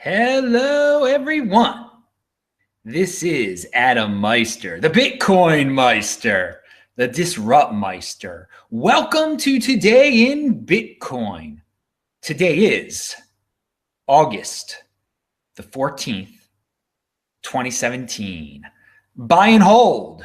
Hello, everyone. This is Adam Meister, the Bitcoin Meister, the Disrupt Meister. Welcome to Today in Bitcoin. Today is August the 14th, 2017. Buy and hold.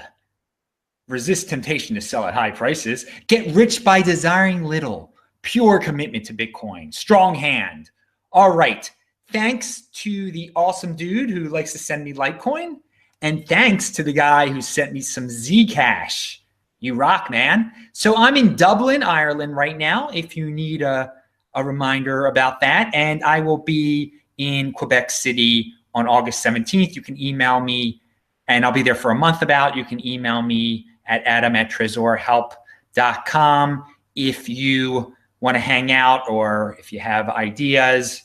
Resist temptation to sell at high prices. Get rich by desiring little. Pure commitment to Bitcoin. Strong hand. All right. Thanks to the awesome dude who likes to send me Litecoin. And thanks to the guy who sent me some Zcash. You rock, man. So I'm in Dublin, Ireland right now, if you need a reminder about that. And I will be in Quebec City on August 17th. You can email me, and I'll be there for a month about. You can email me at adam@tresorhelp.com if you want to hang out or if you have ideas.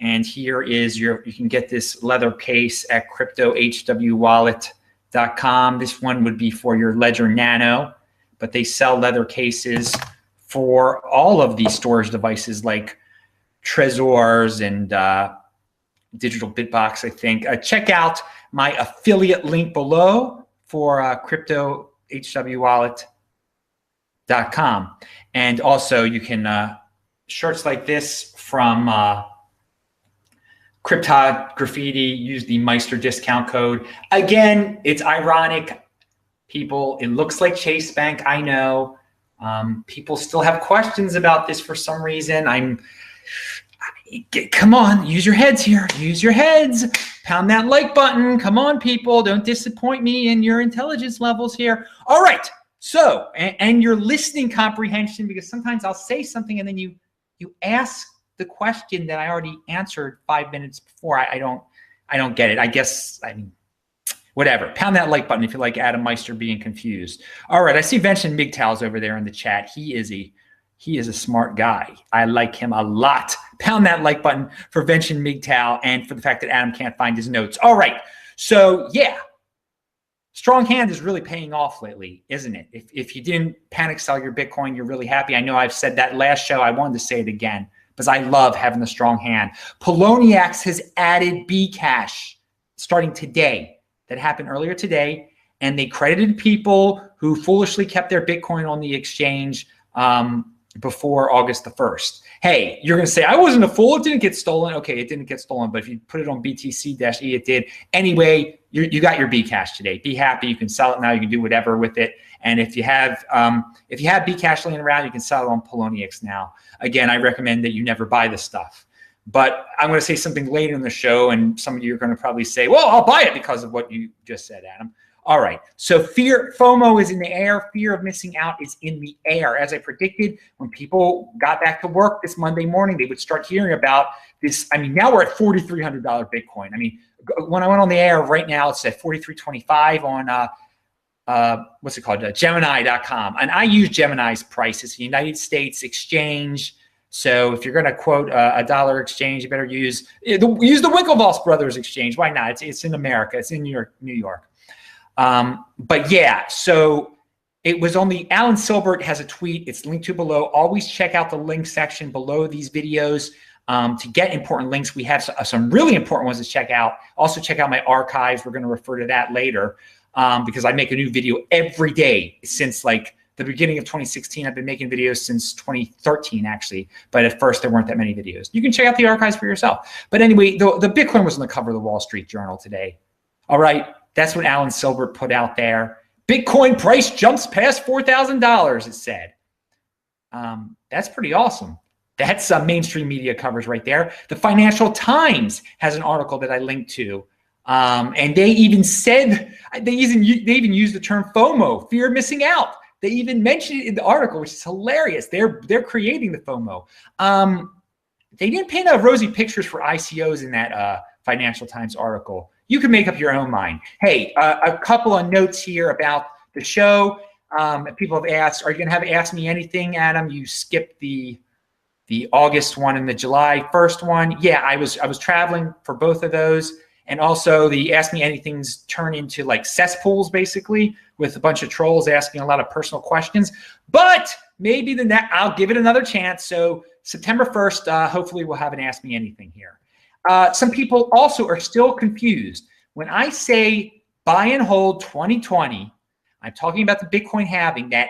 And here is you can get this leather case at cryptohwwallet.com. This one would be for your Ledger Nano, but they sell leather cases for all of these storage devices like Trezors and Digital Bitbox, I think. Check out my affiliate link below for cryptohwwallet.com. And also you can shirts like this from Cryptography, use the Meister discount code. Again, it's ironic, people. It looks like Chase Bank, I know. People still have questions about this for some reason. Come on, use your heads here. Use your heads. Pound that like button. Come on, people. Don't disappoint me in your intelligence levels here. All right. So, and your listening comprehension, because sometimes I'll say something and then you ask the question that I already answered 5 minutes before. I don't get it. I guess, whatever. Pound that like button if you like Adam Meister being confused. All right, I see Vincent Migtal's over there in the chat. He is a smart guy. I like him a lot. Pound that like button for Vincent Migtal and for the fact that Adam can't find his notes. All right, so yeah, strong hand is really paying off lately, isn't it? If you didn't panic sell your Bitcoin, you're really happy. I know I've said that last show. I wanted to say it again, because I love having the strong hand. Poloniex has added Bcash starting today. That happened earlier today. And they credited people who foolishly kept their Bitcoin on the exchange before August the 1st. Hey, you're going to say, I wasn't a fool. It didn't get stolen. Okay, it didn't get stolen. But if you put it on BTC-E, it did. Anyway, you got your Bcash today. Be happy. You can sell it now. You can do whatever with it. And if you have Bcash laying around, you can sell it on Poloniex now. Again, I recommend that you never buy this stuff. But I'm going to say something later in the show, and some of you are going to probably say, well, I'll buy it because of what you just said, Adam. All right. So FOMO is in the air. Fear of missing out is in the air. As I predicted, when people got back to work this Monday morning, they would start hearing about this. Now we're at $4,300 Bitcoin. When I went on the air right now, it's at $4,325 on what's it called? Gemini.com. And I use Gemini's price. It's a United States exchange. So if you're going to quote a dollar exchange, you better use the Winklevoss Brothers exchange. Why not? It's in America. It's in New York. But yeah, so it was only Alan Silbert has a tweet. It's linked to below. Always check out the link section below these videos to get important links. We have some really important ones to check out. Also check out my archives. We're going to refer to that later because I make a new video every day since like the beginning of 2016. I've been making videos since 2013 actually, but at first there weren't that many videos. You can check out the archives for yourself. But anyway, the Bitcoin was on the cover of the Wall Street Journal today. All right. That's what Alan Silbert put out there. Bitcoin price jumps past $4,000, it said. That's pretty awesome. That's mainstream media coverage right there. The Financial Times has an article that I linked to. And they even said, they even used the term FOMO, fear of missing out. They even mentioned it in the article, which is hilarious. They're creating the FOMO. They didn't paint out rosy pictures for ICOs in that Financial Times article. You can make up your own mind. Hey, a couple of notes here about the show. People have asked, are you going to have Ask Me Anything, Adam? You skipped the August one and the July 1st one. Yeah, I was traveling for both of those. And also the Ask Me Anythings turn into like cesspools, basically, with a bunch of trolls asking a lot of personal questions. But maybe I'll give it another chance. So September 1st, hopefully we'll have an Ask Me Anything here. some people also are still confused. When I say buy and hold 2020, I'm talking about the Bitcoin halving, that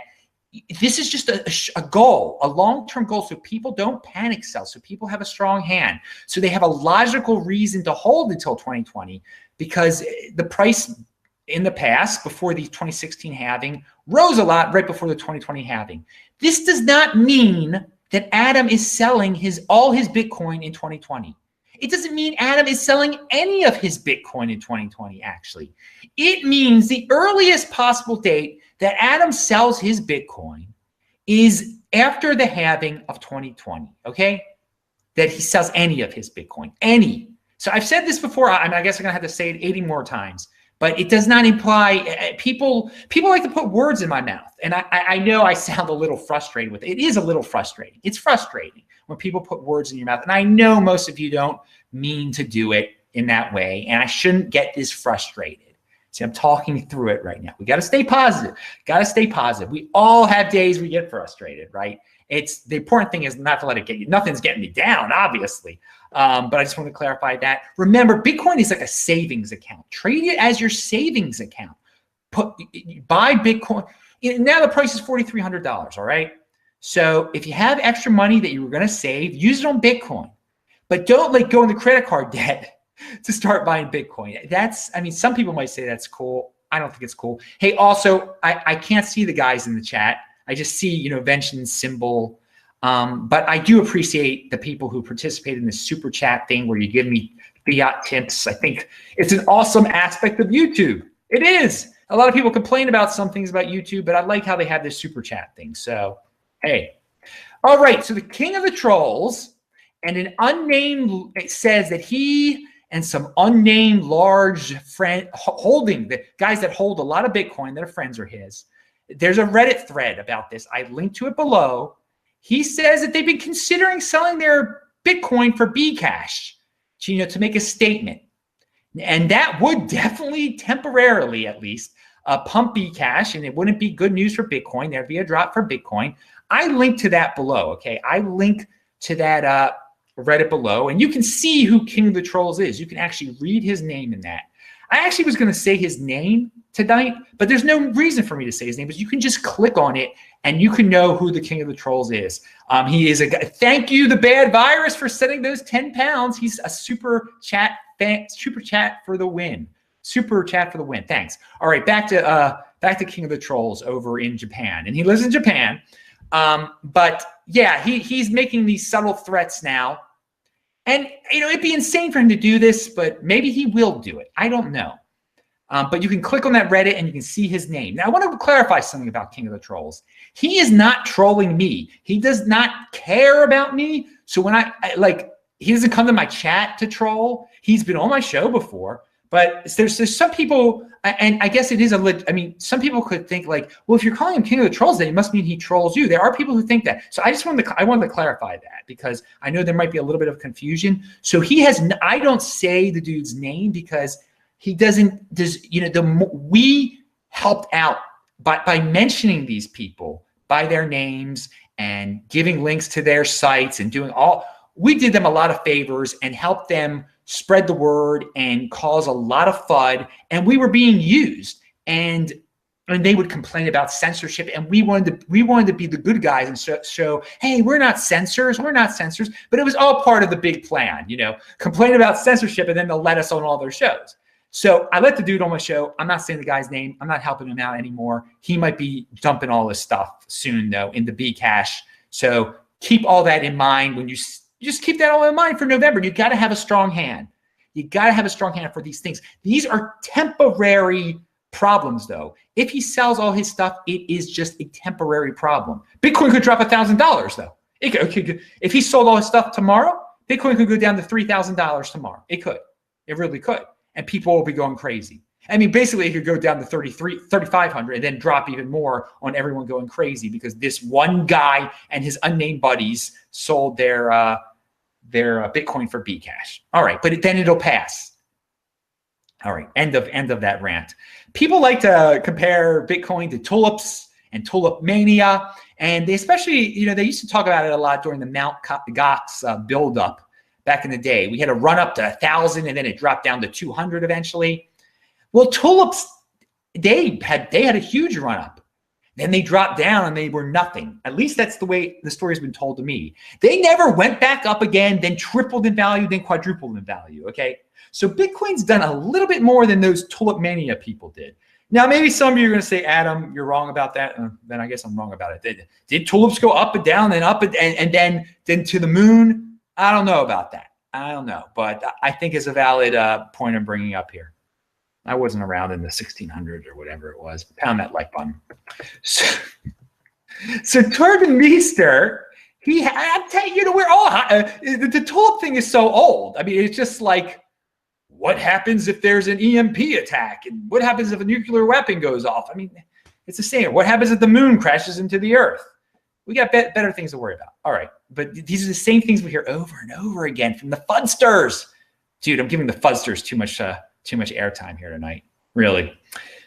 this is just a goal, a long-term goal, so people don't panic sell, so people have a strong hand. So they have a logical reason to hold until 2020, because the price in the past, before the 2016 halving, rose a lot right before the 2020 halving. This does not mean that Adam is selling all his Bitcoin in 2020. It doesn't mean Adam is selling any of his Bitcoin in 2020, actually. It means the earliest possible date that Adam sells his Bitcoin is after the halving of 2020, okay? That he sells any of his Bitcoin, any. So I've said this before. I guess I'm going to have to say it 80 more times. But it does not imply, people like to put words in my mouth. And I know I sound a little frustrated with it. It is a little frustrating. It's frustrating when people put words in your mouth. And I know most of you don't mean to do it in that way. And I shouldn't get this frustrated. See, I'm talking through it right now. We got to stay positive. Got to stay positive. We all have days we get frustrated, right? The important thing is not to let it get you. Nothing's getting me down, obviously. But I just want to clarify that. Remember, Bitcoin is like a savings account. Trade it as your savings account. Buy Bitcoin. Now the price is $4,300, all right? So if you have extra money that you were going to save, use it on Bitcoin. But don't go into credit card debt to start buying Bitcoin. Some people might say that's cool. I don't think it's cool. Hey, also, I can't see the guys in the chat. I just see, Vention symbol. But I do appreciate the people who participate in this super chat thing where you give me fiat tips. I think it's an awesome aspect of YouTube. It is. A lot of people complain about some things about YouTube, but I like how they have this super chat thing. So, hey. All right. So the king of the trolls and an unnamed, it says that he and some unnamed large friend holding, the guys that hold a lot of Bitcoin that are friends are his. There's a Reddit thread about this. I linked to it below. He says that they've been considering selling their Bitcoin for Bcash, to make a statement. And that would definitely, temporarily at least, pump Bcash, and it wouldn't be good news for Bitcoin. There'd be a drop for Bitcoin. I linked to that below, okay? I link to that Reddit below, and you can see who King of the Trolls is. You can actually read his name in that. I actually was going to say his name tonight, but there's no reason for me to say his name, but you can just click on it and you can know who the King of the Trolls is. He is a guy. Thank you, the Bad Virus, for sending those 10 pounds. He's a super chat for the win. Super chat for the win. Thanks. All right, back to King of the Trolls over in Japan, and he lives in Japan. But yeah, he's making these subtle threats now. And, it'd be insane for him to do this, but maybe he will do it. I don't know. But you can click on that Reddit and you can see his name. Now, I want to clarify something about King of the Trolls. He is not trolling me. He does not care about me. So when he doesn't come to my chat to troll. He's been on my show before. But there's some people, and I guess it is some people could think well, if you're calling him King of the Trolls, then it must mean he trolls you. There are people who think that. So I wanted to clarify that because I know there might be a little bit of confusion. So I don't say the dude's name because he doesn't, we helped out by mentioning these people by their names and giving links to their sites and we did them a lot of favors and helped them spread the word and cause a lot of FUD, and we were being used, and they would complain about censorship, and we wanted to be the good guys and show, hey, we're not censors, but it was all part of the big plan, complain about censorship, and then they'll let us on all their shows. So I let the dude on my show. I'm not saying the guy's name. I'm not helping him out anymore. He might be dumping all this stuff soon, though, in the Bcash. So keep all that in mind when you just keep that all in mind for November. You got to have a strong hand. You got to have a strong hand for these things. These are temporary problems, though. If he sells all his stuff, it is just a temporary problem. Bitcoin could drop $1,000, though. If he sold all his stuff tomorrow, Bitcoin could go down to $3,000 tomorrow. It could. It really could. And people will be going crazy. Basically, it could go down to 3,500 and then drop even more on everyone going crazy because this one guy and his unnamed buddies sold their Bitcoin for Bcash. All right, but then it'll pass. All right, end of that rant. People like to compare Bitcoin to tulips and tulip mania, and they especially, they used to talk about it a lot during the Mt. Gox buildup back in the day. We had a run up to 1,000 and then it dropped down to 200 eventually. Well, tulips, they had a huge run up. Then they dropped down and they were nothing. At least that's the way the story's been told to me. They never went back up again, then tripled in value, then quadrupled in value, okay? So Bitcoin's done a little bit more than those tulip mania people did. Now, maybe some of you are going to say, Adam, you're wrong about that. Then I guess I'm wrong about it. Did tulips go up and down and up and then to the moon? I don't know about that. I don't know. But I think it's a valid point I'm bringing up here. I wasn't around in the 1600s or whatever it was. Pound that like button. So Torben Meester, I'm telling you, we're all the tulip thing is so old. I mean, it's just like, what happens if there's an EMP attack? And what happens if a nuclear weapon goes off? I mean, it's the same. What happens if the moon crashes into the earth? We got better things to worry about. All right. But these are the same things we hear over and over again from the fudsters. Dude, I'm giving the fudsters too much airtime here tonight. Really.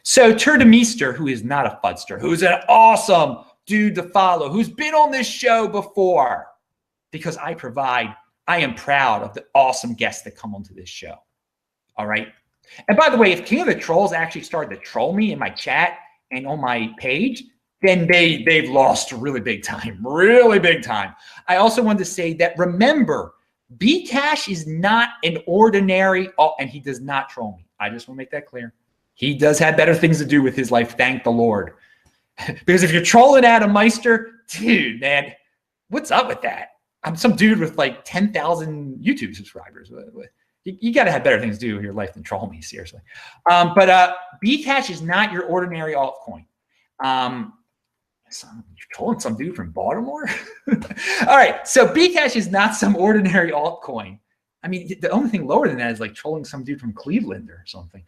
So Meester, who is not a fudster, who's an awesome dude to follow, who's been on this show before, because I am proud of the awesome guests that come onto this show. All right. And by the way, if King of the Trolls actually started to troll me in my chat and on my page, then they've lost really big time, really big time. I also wanted to say that, remember, Bcash is not an ordinary, and he does not troll me. I just want to make that clear. He does have better things to do with his life, thank the Lord. Because if you're trolling Adam Meister, dude, man, what's up with that? I'm some dude with like 10,000 YouTube subscribers. You got to have better things to do with your life than troll me, seriously. But Bcash is not your ordinary altcoin. You're trolling some dude from Baltimore? All right, so Bcash is not some ordinary altcoin. I mean, the only thing lower than that is like trolling some dude from Cleveland or something,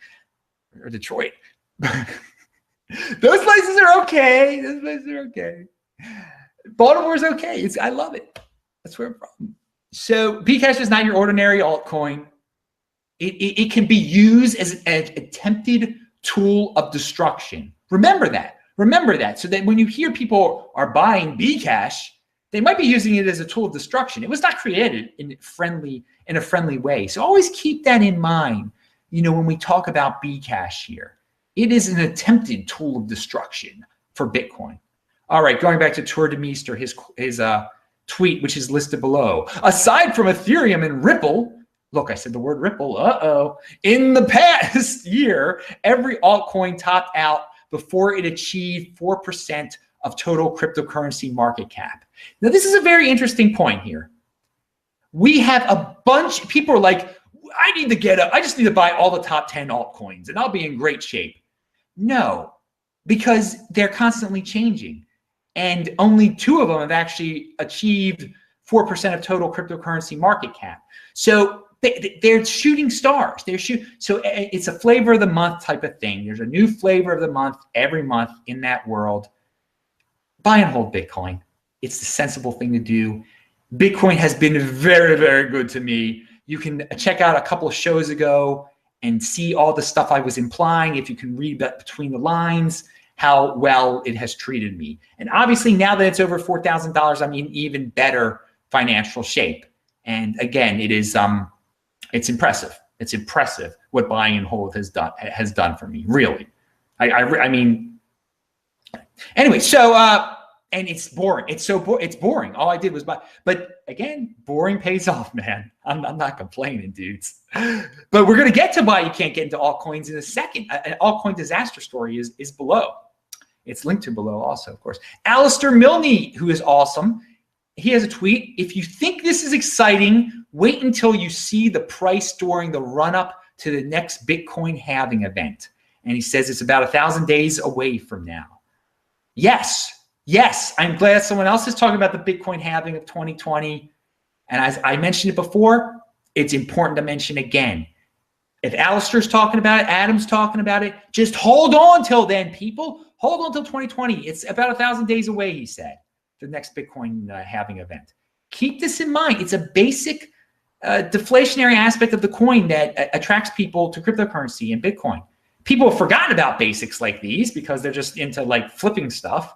or Detroit. Those places are okay. Those places are okay. Baltimore's okay. I love it. That's where I'm from. So Bcash is not your ordinary altcoin. It can be used as an attempted tool of destruction. Remember that. Remember that. So that when you hear people are buying Bcash, they might be using it as a tool of destruction. It was not created in a friendly way. So always keep that in mind, when we talk about Bcash here. It is an attempted tool of destruction for Bitcoin. All right, going back to Tour de Meester, his tweet, which is listed below. Aside from Ethereum and Ripple, look, I said the word Ripple, in the past year, every altcoin topped out before it achieved 4% of total cryptocurrency market cap. Now, this is a very interesting point here. We have a bunch, people are like, I just need to buy all the top 10 altcoins and I'll be in great shape. No, because they're constantly changing. And only 2 of them have actually achieved 4% of total cryptocurrency market cap. So they're shooting stars. So it's a flavor of the month type of thing. There's a new flavor of the month every month in that world. Buy and hold Bitcoin. It's the sensible thing to do. Bitcoin has been very, very good to me. You can check out a couple of shows ago and see all the stuff I was implying. If you can read that between the lines, how well it has treated me. And obviously now that it's over $4,000, I'm in even better financial shape. And again, it's impressive. It's impressive what buying and hold has done for me, really. I mean, anyway, so, and it's boring. It's boring. All I did was buy. But again, boring pays off, man. I'm not complaining, dudes. But we're going to get to why you can't get into altcoins in a second. An altcoin disaster story is below. It's linked to below also, of course. Alistair Milne, who is awesome. He has a tweet. If you think this is exciting, wait until you see the price during the run-up to the next Bitcoin halving event. And he says it's about 1,000 days away from now. Yes, I'm glad someone else is talking about the Bitcoin halving of 2020. And as I mentioned it before, it's important to mention again. If Alistair's talking about it, Adam's talking about it, just hold on till then, people. Hold on till 2020. It's about 1,000 days away, he said, the next Bitcoin halving event. Keep this in mind. It's a basic deflationary aspect of the coin that attracts people to cryptocurrency and Bitcoin. People have forgotten about basics like these because they're just into like flipping stuff.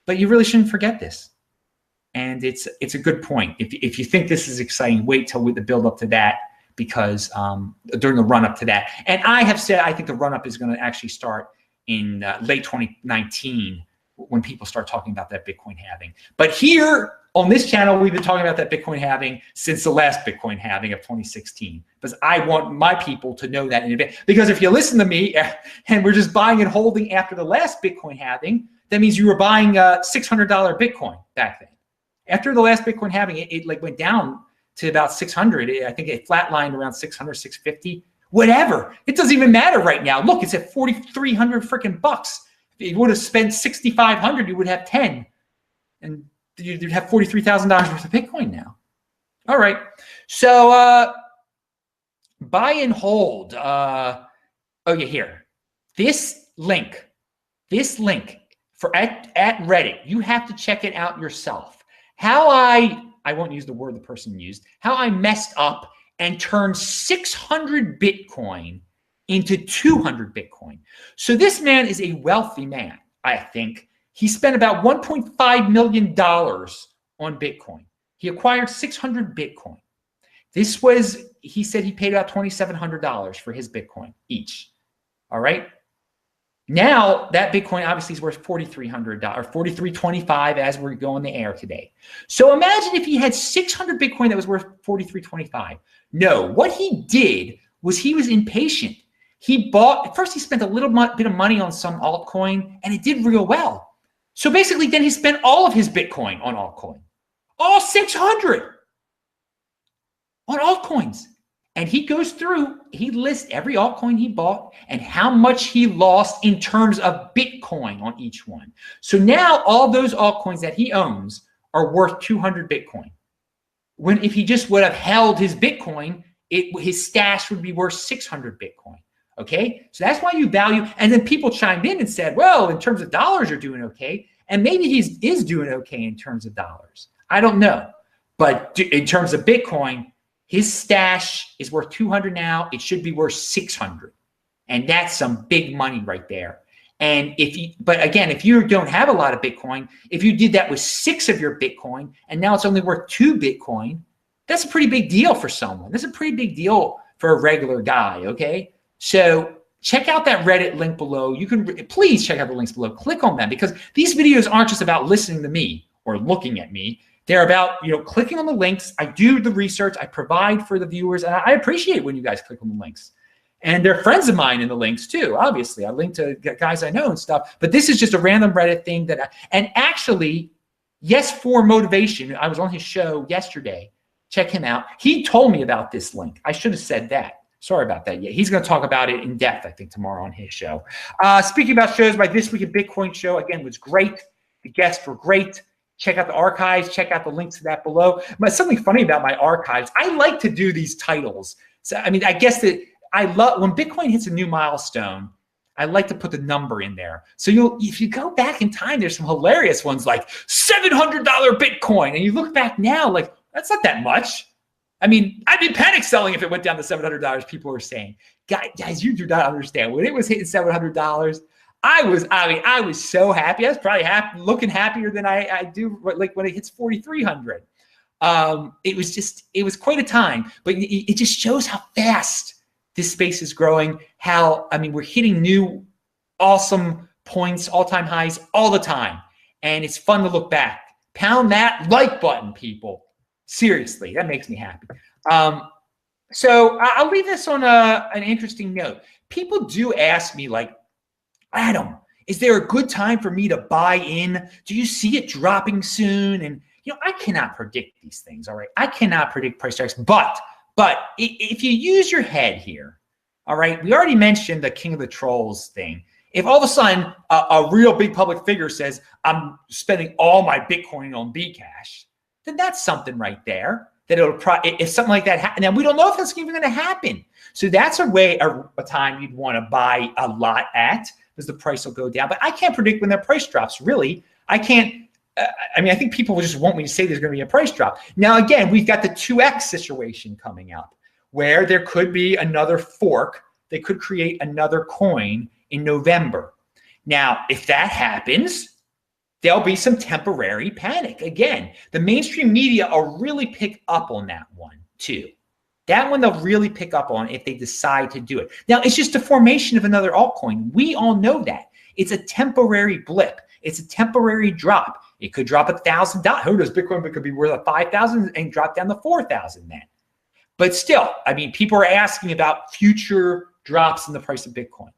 But you really shouldn't forget this. And it's a good point. If you think this is exciting, wait till the build up to that, because during the run up to that. And I have said, I think the run up is going to actually start in late 2019 when people start talking about that Bitcoin halving. But here on this channel, we've been talking about that Bitcoin halving since the last Bitcoin halving of 2016, because I want my people to know that in advance. Because if you listen to me and we're just buying and holding after the last Bitcoin halving, that means you were buying $600 Bitcoin back then. After the last Bitcoin halving, it like went down to about 600. I think it flatlined around 600, 650, whatever. It doesn't even matter right now. Look, it's at 4,300 freaking bucks. If you would have spent 6,500, you would have 10, and you'd have $43,000 worth of Bitcoin now. All right, so buy and hold. Oh yeah, here. This link for at Reddit. You have to check it out yourself. How I won't use the word the person used, how I messed up and turned 600 Bitcoin into 200 Bitcoin. So this man is a wealthy man, I think. He spent about $1.5 million on Bitcoin. He acquired 600 Bitcoin. This was, he said he paid about $2,700 for his Bitcoin each. All right. Now that Bitcoin obviously is worth $4,300 or $4,325 as we're going the air today. So imagine if he had 600 Bitcoin that was worth $4,325. No, what he did was he was impatient. He bought, first he spent a little bit of money on some altcoin and it did real well. So basically then he spent all of his Bitcoin on altcoin, all 600 on altcoins. And he goes through, he lists every altcoin he bought and how much he lost in terms of Bitcoin on each one. So now all those altcoins that he owns are worth 200 Bitcoin. When if he just would have held his Bitcoin, his stash would be worth 600 Bitcoin. Okay, so that's why you value. And then people chimed in and said, well, in terms of dollars, you're doing okay. And maybe he is doing okay in terms of dollars. I don't know. But in terms of Bitcoin, his stash is worth 200 now. It should be worth 600. And that's some big money right there. And but again, if you don't have a lot of Bitcoin, if you did that with 6 of your Bitcoin and now it's only worth 2 Bitcoin, that's a pretty big deal for someone. That's a pretty big deal for a regular guy, okay? So check out that Reddit link below. You can please check out the links below. Click on them because these videos aren't just about listening to me or looking at me. They're about, clicking on the links. I do the research. I provide for the viewers. And I appreciate when you guys click on the links. And they're friends of mine in the links too, obviously. I link to guys I know and stuff. But this is just a random Reddit thing and actually, yes, for motivation. I was on his show yesterday. Check him out. He told me about this link. I should have said that. Sorry about that. Yeah, he's going to talk about it in depth, I think, tomorrow on his show. Speaking about shows, my This Week in Bitcoin show, again, was great. The guests were great. Check out the archives. Check out the links to that below. But something funny about my archives, I like to do these titles. So, I mean, I guess that I love when Bitcoin hits a new milestone, I like to put the number in there. So if you go back in time, there's some hilarious ones like $700 Bitcoin. And you look back now, like, that's not that much. I mean, I'd be panic selling if it went down to $700, people were saying. Guys, you do not understand. When it was hitting $700, I was so happy. I was probably looking happier than I do like when it hits 4,300. It was quite a time, but it just shows how fast this space is growing. We're hitting new awesome points, all-time highs all the time. And it's fun to look back. Pound that like button, people. Seriously, that makes me happy. So I'll leave this on an interesting note. People do ask me, like, Adam, is there a good time for me to buy in? Do you see it dropping soon? And I cannot predict these things. All right, I cannot predict price tracks. But if you use your head here, all right, we already mentioned the King of the Trolls thing. If all of a sudden a real big public figure says I'm spending all my Bitcoin on Bcash, then that's something right there that if something like that happens. Now we don't know if that's even going to happen. So that's a time you'd want to buy a lot at, because the price will go down. But I can't predict when that price drops. Really, I can't. I think people will just want me to say there's going to be a price drop. Now again, we've got the 2x situation coming up, where there could be another fork. They could create another coin in November. Now, if that happens, there'll be some temporary panic. Again, the mainstream media will really pick up on that one too. That one they'll really pick up on if they decide to do it. Now, it's just a formation of another altcoin. We all know that. It's a temporary blip. It's a temporary drop. It could drop $1,000. Who knows? Bitcoin could be worth 5,000 and drop down to 4,000 then. But still, I mean, people are asking about future drops in the price of Bitcoin.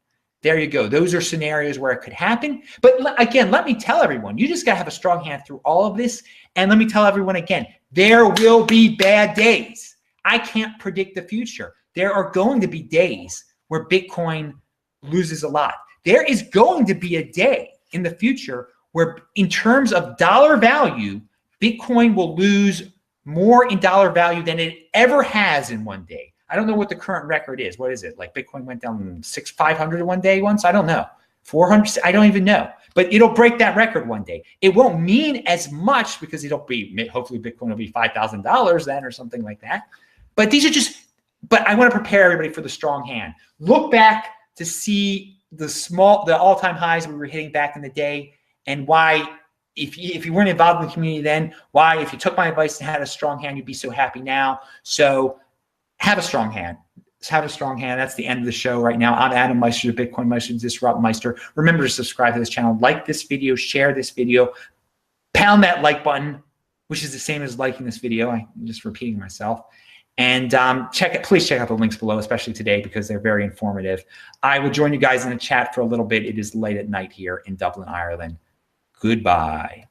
There you go. Those are scenarios where it could happen. But again, let me tell everyone, you just got to have a strong hand through all of this. And let me tell everyone again, there will be bad days. I can't predict the future. There are going to be days where Bitcoin loses a lot. There is going to be a day in the future where, in terms of dollar value, Bitcoin will lose more in dollar value than it ever has in one day. I don't know what the current record is. What is it? Like Bitcoin went down 500 in one day once? I don't know. 400? I don't even know. But it'll break that record one day. It won't mean as much because it'll be, hopefully Bitcoin will be $5,000 then or something like that. But these are just, but I want to prepare everybody for the strong hand. Look back to see the all-time highs we were hitting back in the day, and why, if you weren't involved in the community then, why, if you took my advice and had a strong hand, you'd be so happy now. So have a strong hand. Have a strong hand. That's the end of the show right now. I'm Adam Meister, the Bitcoin Meister, Disrupt Meister. Remember to subscribe to this channel, like this video, share this video, pound that like button, which is the same as liking this video. I'm just repeating myself. And please check out the links below, especially today, because they're very informative. I will join you guys in the chat for a little bit. It is late at night here in Dublin, Ireland. Goodbye.